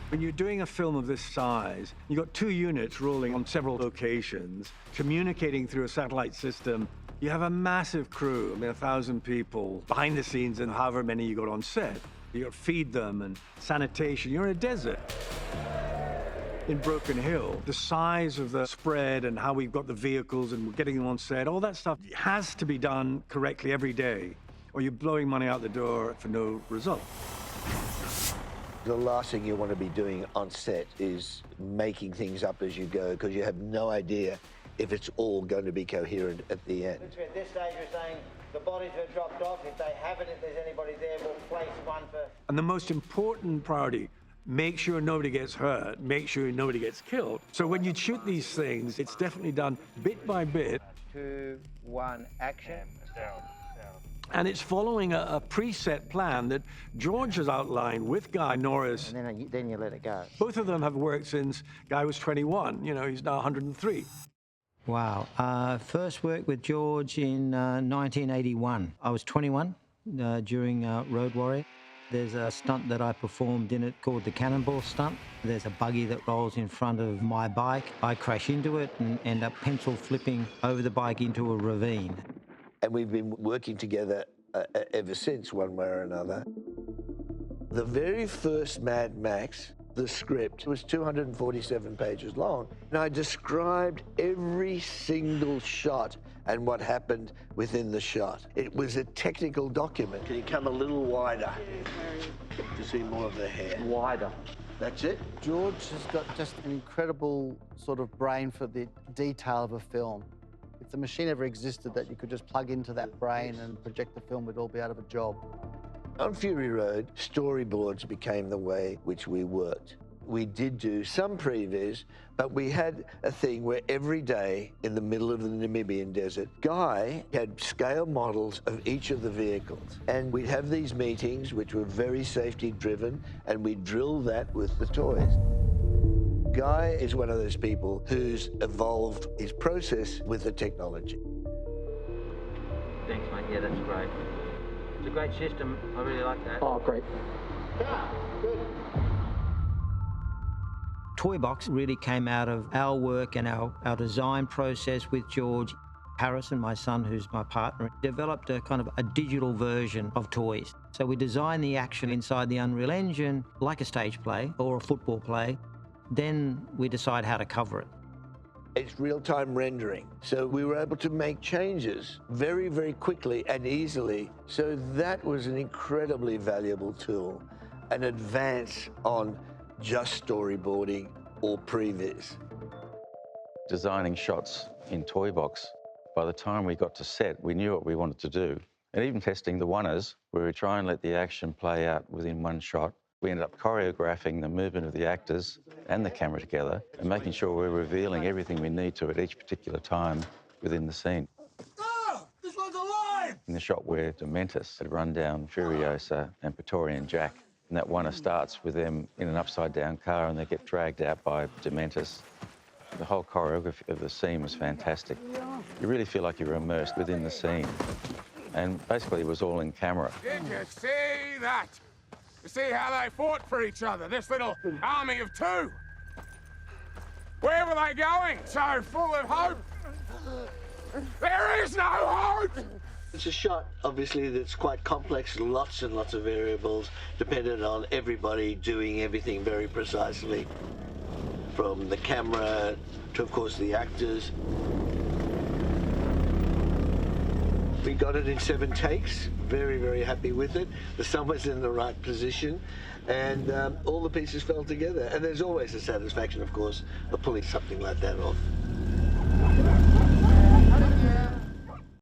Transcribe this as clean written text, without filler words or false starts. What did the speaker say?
When you're doing a film of this size, you've got 2 units rolling on several locations, communicating through a satellite system. You have a massive crew, 1,000 people behind the scenes and however many you got on set. You got to feed them and sanitation. You're in a desert. In Broken Hill, the size of the spread and how we've got the vehicles and we're getting them on set, all that stuff has to be done correctly every day, or you're blowing money out the door for no result. The last thing you want to be doing on set is making things up as you go, because you have no idea if it's all going to be coherent at the end. At this stage, you're saying the bodies have dropped off. If they haven't, if there's anybody there, we'll place one for... And the most important priority, make sure nobody gets hurt, make sure nobody gets killed. So when you shoot these things, it's definitely done bit by bit. 2, 1, action. And it's following a preset plan that George has outlined with Guy Norris. And then you let it go. Both of them have worked since Guy was 21. You know, he's now 103. Wow. First worked with George in 1981. I was 21 during Road Warrior. There's a stunt that I performed in it called the Cannonball Stunt. There's a buggy that rolls in front of my bike. I crash into it and end up pencil flipping over the bike into a ravine. And we've been working together ever since, one way or another. The very first Mad Max, the script, was 247 pages long. And I described every single shot and what happened within the shot. It was a technical document. Can you come a little wider to see more of the hair? Wider. That's it. George has got just an incredible sort of brain for the detail of a film. If the machine ever existed that you could just plug into that brain and project the film, we'd all be out of a job. On Fury Road, storyboards became the way which we worked. We did do some previs, but we had a thing where every day in the middle of the Namibian desert, Guy had scale models of each of the vehicles. And we'd have these meetings, which were very safety driven, and we'd drill that with the toys. Guy is one of those people who's evolved his process with the technology. Thanks, mate. Yeah, that's great. It's a great system. I really like that. Oh, great. Yeah, good. Toy Box really came out of our work and our design process with George. Harrison, my son, who's my partner, developed a kind of a digital version of toys. So we designed the action inside the Unreal Engine like a stage play or a football play. Then we decide how to cover it. It's real-time rendering. So we were able to make changes very, very quickly and easily. So that was an incredibly valuable tool, an advance on just storyboarding or previs. Designing shots in Toy Box, by the time we got to set, we knew what we wanted to do. And even testing the oneers, where we try and let the action play out within one shot, we ended up choreographing the movement of the actors and the camera together and making sure we're revealing everything we need to at each particular time within the scene. Oh, this one's alive! In the shot where Dementus had run down Furiosa and Praetorian Jack, and that one starts with them in an upside-down car and they get dragged out by Dementus. The whole choreography of the scene was fantastic. You really feel like you're immersed within the scene. And basically it was all in camera. Did you see that? You see how they fought for each other, this little army of 2? Where were they going? So full of hope? There is no hope! It's a shot, obviously, that's quite complex, lots and lots of variables, dependent on everybody doing everything very precisely, from the camera to, of course, the actors. We got it in 7 takes, very, very happy with it. The sun was in the right position, and all the pieces fell together. And there's always the satisfaction, of course, of pulling something like that off.